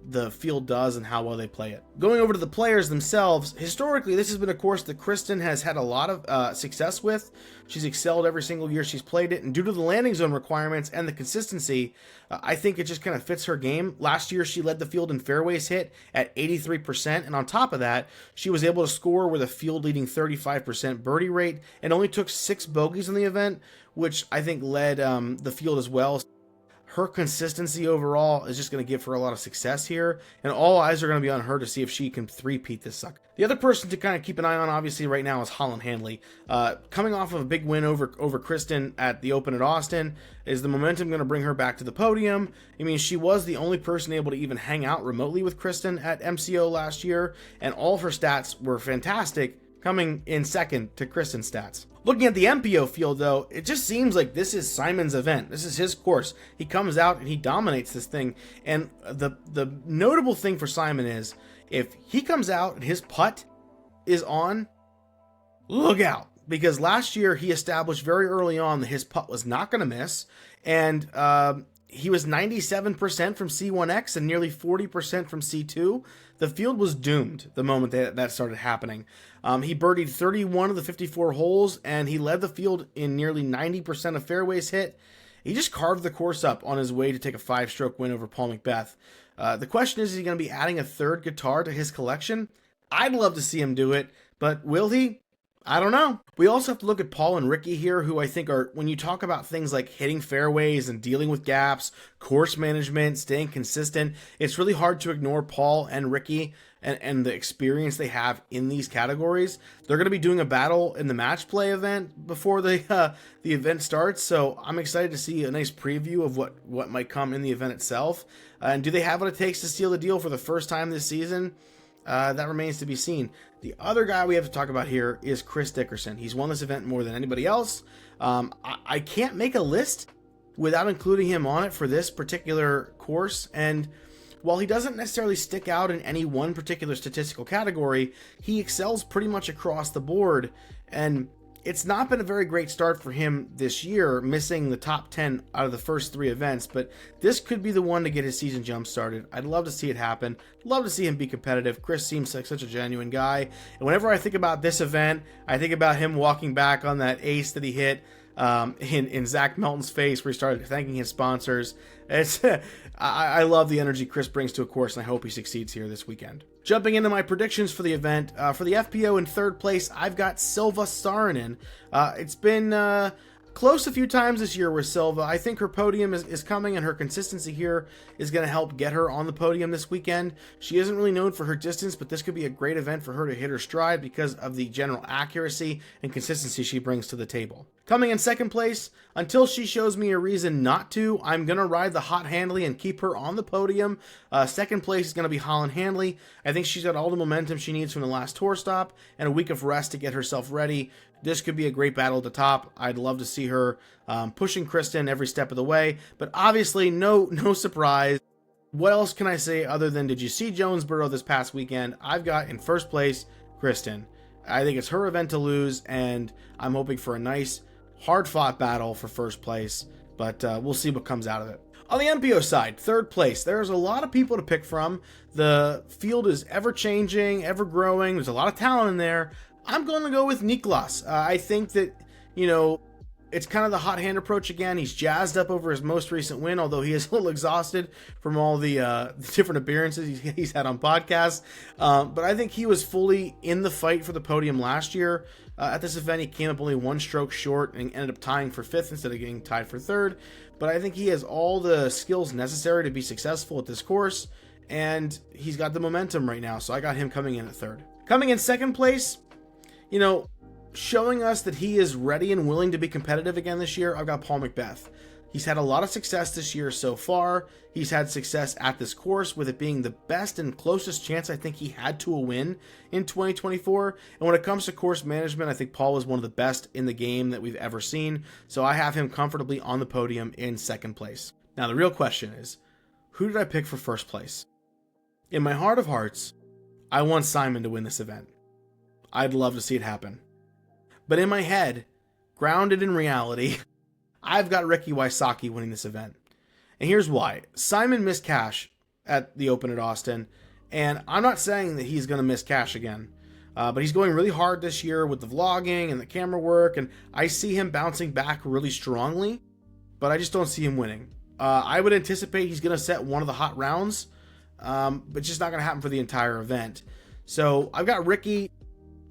the field does and how well they play it. Going over to the players themselves, historically this has been a course that Kristen has had a lot of success with. She's excelled every single year she's played it, and due to the landing zone requirements and the consistency, I think it just kind of fits her game. Last year she led the field in fairways hit at 83%, and on top of that she was able to score with a field leading 35% birdie rate, and only took 6 bogeys in the event, which I think led the field as well. Her consistency overall is just going to give her a lot of success here, and all eyes are going to be on her to see if she can three-peat this sucker. The other person to kind of keep an eye on, obviously, right now is Holland Handley. Coming off of a big win over Kristen at the Open at Austin, is the momentum going to bring her back to the podium? I mean, she was the only person able to even hang out remotely with Kristen at MCO last year, and all of her stats were fantastic, coming in second to Kristen's stats. Looking at the MPO field, though, it just seems like this is Simon's event. This is his course. He comes out and he dominates this thing. And the notable thing for Simon is, if he comes out and his putt is on, look out. Because last year he established very early on that his putt was not going to miss. And he was 97% from C1X and nearly 40% from C2. The field was doomed the moment that started happening. He birdied 31 of the 54 holes, and he led the field in nearly 90% of fairways hit. He just carved the course up on his way to take a 5-stroke win over Paul McBeth. The question is he going to be adding a third guitar to his collection? I'd love to see him do it, but will he? I don't know. We also have to look at Paul and Ricky here, who I think are, when you talk about things like hitting fairways and dealing with gaps, course management, staying consistent, it's really hard to ignore Paul and Ricky and the experience they have in these categories. They're going to be doing a battle in the match play event before the event starts, so I'm excited to see a nice preview of what might come in the event itself. And do they have what it takes to seal the deal for the first time this season? That remains to be seen. The other guy we have to talk about here is Chris Dickerson. He's won this event more than anybody else. I can't make a list without including him on it for this particular course, and while he doesn't necessarily stick out in any one particular statistical category, he excels pretty much across the board, and it's not been a very great start for him this year, missing the top 10 out of the first 3 events, but this could be the one to get his season jump started. I'd love to see it happen. Love to see him be competitive. Chris seems like such a genuine guy, and whenever I think about this event, I think about him walking back on that ace that he hit in Zach Melton's face, where he started thanking his sponsors. It's I love the energy Chris brings to a course, and I hope he succeeds here this weekend. Jumping into my predictions for the event, for the FPO in third place, I've got Silva Saarinen. It's been close a few times this year with Silva. I think her podium is coming, and her consistency here is going to help get her on the podium this weekend. She isn't really known for her distance, but this could be a great event for her to hit her stride because of the general accuracy and consistency she brings to the table. Coming in second place, until she shows me a reason not to, I'm going to ride the hot Handley and keep her on the podium. Second place is going to be Holland Handley. I think she's got all the momentum she needs from the last tour stop and a week of rest to get herself ready. This could be a great battle at the top. I'd love to see her pushing Kristen every step of the way, but obviously no surprise. What else can I say other than, did you see Jonesboro this past weekend? I've got in first place Kristen. I think it's her event to lose, and I'm hoping for a nice, hard-fought battle for first place, but we'll see what comes out of it. On the MPO side, third place, there's a lot of people to pick from. The field is ever-changing, ever-growing. There's a lot of talent in there. I'm going to go with Niklas. I think that, it's kind of the hot hand approach again. He's jazzed up over his most recent win, although he is a little exhausted from all the different appearances he's had on podcasts. But I think he was fully in the fight for the podium last year. At this event, he came up only 1 stroke short and ended up tying for 5th instead of getting tied for 3rd. But I think he has all the skills necessary to be successful at this course, and he's got the momentum right now, so I got him coming in at 3rd. Coming in second place, showing us that he is ready and willing to be competitive again this year, I've got Paul McBeth. He's had a lot of success this year so far. He's had success at this course, with it being the best and closest chance I think he had to a win in 2024. And when it comes to course management, I think Paul is one of the best in the game that we've ever seen. So I have him comfortably on the podium in second place. Now the real question is, who did I pick for first place? In my heart of hearts, I want Simon to win this event. I'd love to see it happen. But in my head, grounded in reality, I've got Ricky Wysocki winning this event. And here's why. Simon missed cash at the Open at Austin, and I'm not saying that he's going to miss cash again. But he's going really hard this year with the vlogging and the camera work, and I see him bouncing back really strongly, but I just don't see him winning. I would anticipate he's going to set one of the hot rounds, but it's just not going to happen for the entire event. So I've got Ricky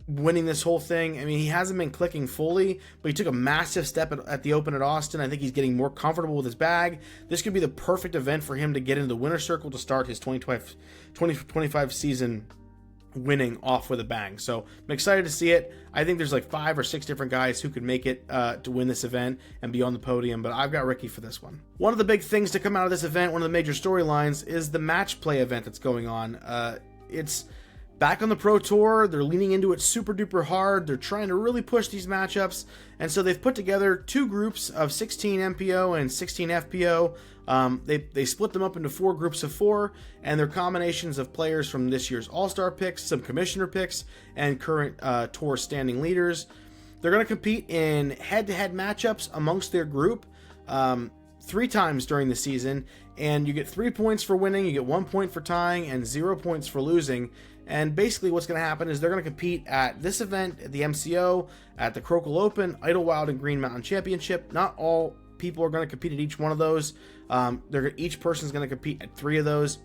winning this whole thing. I mean, he hasn't been clicking fully, but he took a massive step at the Open at Austin. I think he's getting more comfortable with his bag. This could be the perfect event for him to get into the winner's circle to start his 2025 season winning off with a bang. So I'm excited to see it. I think there's like 5 or 6 different guys who could make it to win this event and be on the podium, but I've got Ricky for this one. One of the big things to come out of this event, one of the major storylines, is the Matchplay event that's going on. It's back on the Pro Tour. They're leaning into it super duper hard. They're trying to really push these matchups, and so they've put together 2 groups of 16 MPO and 16 FPO. They split them up into 4 groups of 4, and they're combinations of players from this year's All-Star picks, some commissioner picks, and current tour standing leaders. They're going to compete in head-to-head matchups amongst their group 3 times during the season, and you get 3 points for winning, you get 1 point for tying, and 0 points for losing. And basically what's going to happen is they're going to compete at this event, at the MCO, at the Crocal Open, Idlewild, and Green Mountain Championship. Not all people are going to compete at each one of those. Each person's going to compete at 3 of those.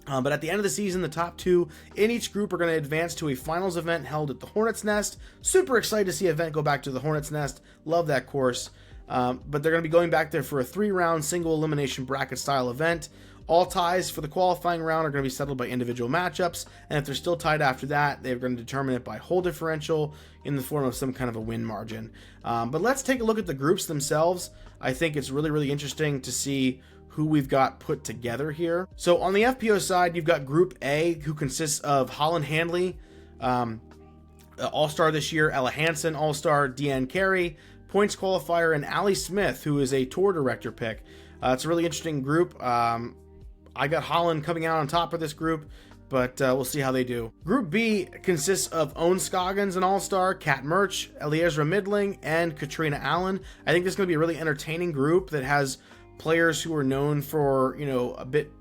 But at the end of the season, the top 2 in each group are going to advance to a finals event held at the Hornet's Nest. Super excited to see an event go back to the Hornet's Nest. Love that course. But they're going to be going back there for a 3-round single elimination bracket style event. All ties for the qualifying round are going to be settled by individual matchups, and if they're still tied after that, they're going to determine it by hole differential in the form of some kind of a win margin. But let's take a look at the groups themselves. I think it's really, really interesting to see who we've got put together here. So on the FPO side, you've got Group A, who consists of Holland Handley, All-Star this year, Ella Hansen, All-Star, Deanne Carey, points qualifier, and Allie Smith, who is a tour director pick. It's a really interesting group. I got Holland coming out on top of this group, but we'll see how they do. Group B consists of Owen Scoggins, an All-Star, Kat Murch, Eliezra Midling, and Katrina Allen. I think this is going to be a really entertaining group that has players who are known for, you know, a bit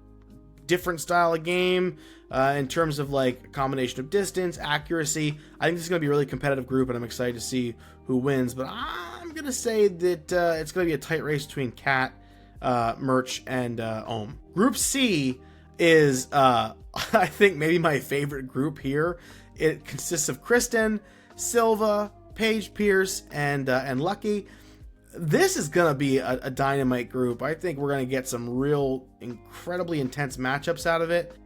different style of game in terms of like a combination of distance, accuracy. I think this is going to be a really competitive group, and I'm excited to see who wins. But I'm going to say that it's going to be a tight race between Kat, Murch, and Ohm. Group C is, I think, maybe my favorite group here. It consists of Kristen, Silva, Paige Pierce, and Lucky. This is going to be a dynamite group. I think we're going to get some real incredibly intense matchups out of it.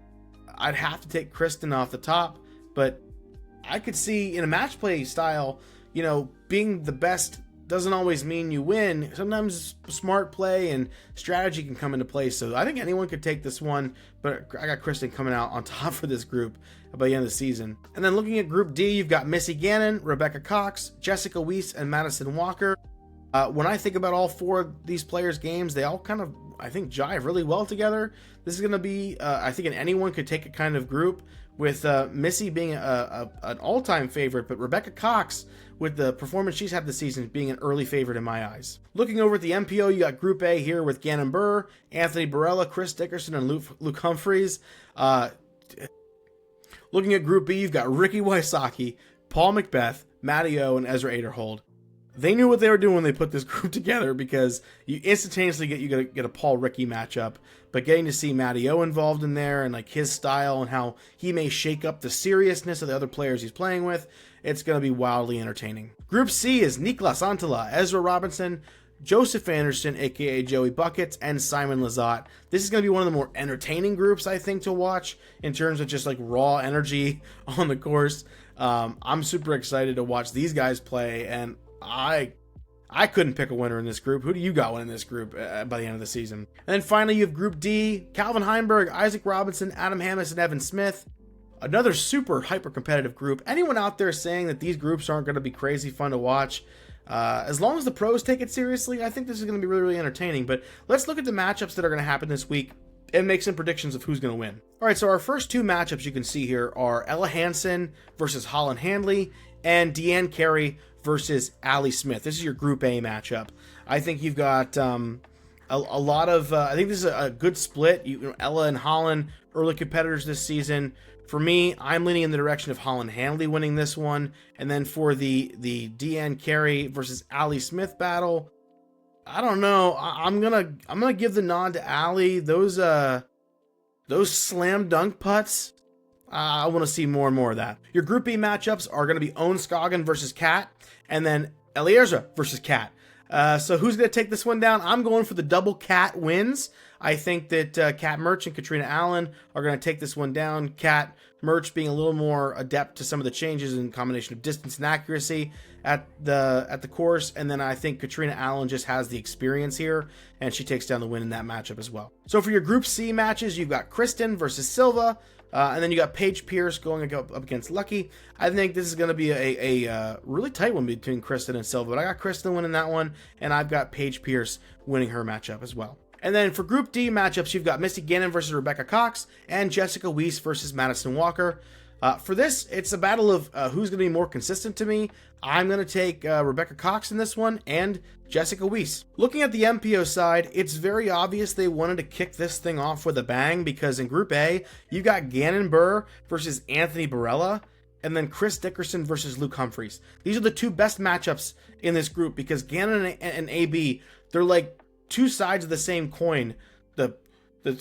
I'd have to take Kristen off the top, but I could see in a match play style, you know, being the best doesn't always mean you win. Sometimes smart play and strategy can come into play. So I think anyone could take this one, but I got Kristen coming out on top for this group by the end of the season. And then looking at Group D, you've got Missy Gannon, Rebecca Cox, Jessica Weiss, and Madison Walker. When I think about all four of these players' games, they all kind of, I think, jive really well together. This is going to be, I think, anyone could take a kind of group, with Missy being an all-time favorite, but Rebecca Cox, with the performance she's had this season, being an early favorite in my eyes. Looking over at the MPO, you got Group A here with Gannon Burr, Anthony Barella, Chris Dickerson, and Luke Humphreys. Looking at Group B, you've got Ricky Wysocki, Paul Macbeth, Matty O, and Ezra Aderhold. They knew what they were doing when they put this group together, because you instantaneously get a Paul Ricky matchup, but getting to see Matty O involved in there and like his style and how he may shake up the seriousness of the other players he's playing with, it's going to be wildly entertaining. Group C is Niklas Antila, Ezra Robinson, Joseph Anderson, aka Joey Buckets, and Simon Lizotte. This is going to be one of the more entertaining groups, I think, to watch in terms of just like raw energy on the course. I'm super excited to watch these guys play, and I couldn't pick a winner in this group. Who do you got winning this group by the end of the season? And then finally, you have Group D, Calvin Heinberg, Isaac Robinson, Adam Hammis, and Evan Smith. Another super hyper-competitive group. Anyone out there saying that these groups aren't going to be crazy fun to watch, as long as the pros take it seriously, I think this is going to be really, really entertaining. But let's look at the matchups that are going to happen this week and make some predictions of who's going to win. All right, so our first two matchups you can see here are Ella Hansen versus Holland Handley, and Deanne Carey versus Allie Smith. This is your Group A matchup. I think you've got a lot of, I think this is a good split. You know, Ella and Holland, early competitors this season. For me, I'm leaning in the direction of Holland Handley winning this one. And then for the Deanne Carey versus Allie Smith battle, I don't know. I'm gonna give the nod to Allie. Those slam dunk putts, I want to see more and more of that. Your Group B matchups are going to be Owen Scoggin versus Kat, and then Eliezra versus Kat. So who's going to take this one down? I'm going for the double Kat wins. I think that Kat Murch and Katrina Allen are going to take this one down. Kat Murch being a little more adept to some of the changes in combination of distance and accuracy at the course, and then I think Katrina Allen just has the experience here, and she takes down the win in that matchup as well. So for your Group C matches, you've got Kristen versus Silva, and then you got Paige Pierce going up against Lucky. I think this is going to be a really tight one between Kristen and Silva, but I got Kristen winning that one, and I've got Paige Pierce winning her matchup as well. And then for Group D matchups, you've got Missy Gannon versus Rebecca Cox, and Jessica Weiss versus Madison Walker. For this, it's a battle of who's going to be more consistent to me. I'm going to take Rebecca Cox in this one, and Jessica Weiss. Looking at the MPO side, it's very obvious they wanted to kick this thing off with a bang, because in Group A, you've got Gannon Burr versus Anthony Barella, and then Chris Dickerson versus Luke Humphreys. These are the two best matchups in this group, because Gannon and AB, they're like two sides of the same coin. The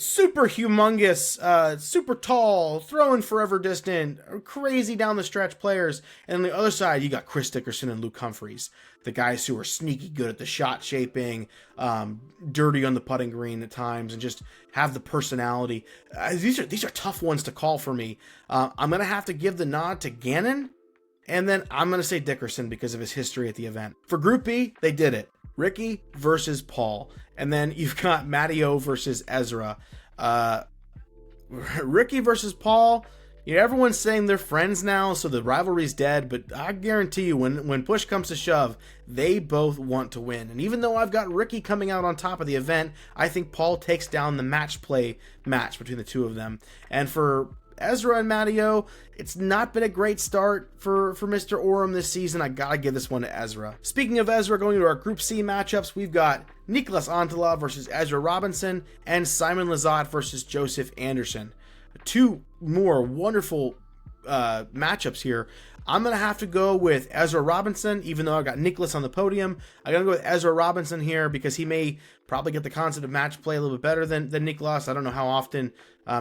super humongous, super tall, throwing forever distant, crazy down the stretch players. And on the other side, you got Chris Dickerson and Luke Humphreys, the guys who are sneaky good at the shot shaping, dirty on the putting green at times, and just have the personality. These are tough ones to call for me. I'm going to have to give the nod to Gannon, and then I'm going to say Dickerson because of his history at the event. For Group B, they did it. Ricky versus Paul. And then you've got Matteo versus Ezra. Ricky versus Paul, you know, everyone's saying they're friends now, so the rivalry's dead, but I guarantee you, when push comes to shove, they both want to win. And even though I've got Ricky coming out on top of the event, I think Paul takes down the match play match between the two of them. And for Ezra and Matteo, it's not been a great start for Mr. Oram this season. I gotta give this one to Ezra. Speaking of Ezra, going to our Group C matchups, we've got Nicholas Antala versus Ezra Robinson and Simon Lazat versus Joseph Anderson. Two more wonderful matchups here. I'm going to have to go with Ezra Robinson, even though I got Nicholas on the podium. I'm going to go with Ezra Robinson here because he may probably get the concept of match play a little bit better than Nicholas. I don't know how often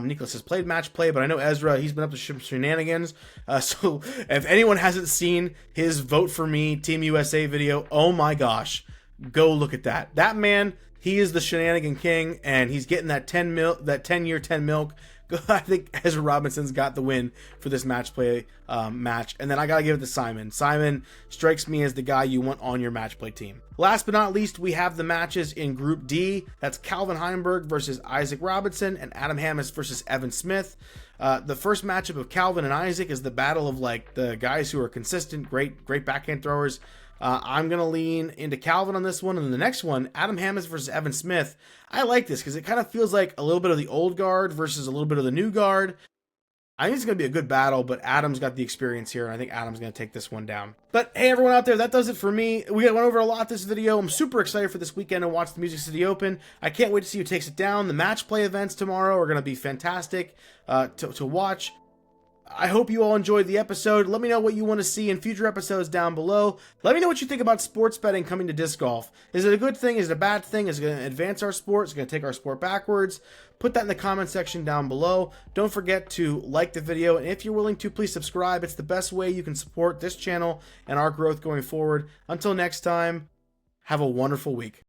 Nicholas has played match play, but I know Ezra, he's been up to some shenanigans. So if anyone hasn't seen his Vote For Me Team USA video, oh my gosh, go look at that. That man, he is the shenanigan king, and he's getting that 10-year, 10 milk. I think Ezra Robinson's got the win for this match play match. And then I got to give it to Simon. Simon strikes me as the guy you want on your match play team. Last but not least, we have the matches in Group D. That's Calvin Heimberg versus Isaac Robinson and Adam Hammis versus Evan Smith. The first matchup of Calvin and Isaac is the battle of like the guys who are consistent, great backhand throwers. I'm going to lean into Calvin on this one. And the next one, Adam Hammis versus Evan Smith. I like this because it kind of feels like a little bit of the old guard versus a little bit of the new guard. I think it's going to be a good battle, but Adam's got the experience here, and I think Adam's going to take this one down. But hey, everyone out there, that does it for me. We went over a lot this video. I'm super excited for this weekend to watch the Music City Open. I can't wait to see who takes it down. The match play events tomorrow are going to be fantastic to watch. I hope you all enjoyed the episode. Let me know what you want to see in future episodes down below. Let me know what you think about sports betting coming to disc golf. Is it a good thing? Is it a bad thing? Is it going to advance our sport? Is it going to take our sport backwards? Put that in the comment section down below. Don't forget to like the video, and if you're willing to, please subscribe. It's the best way you can support this channel and our growth going forward. Until next time, have a wonderful week.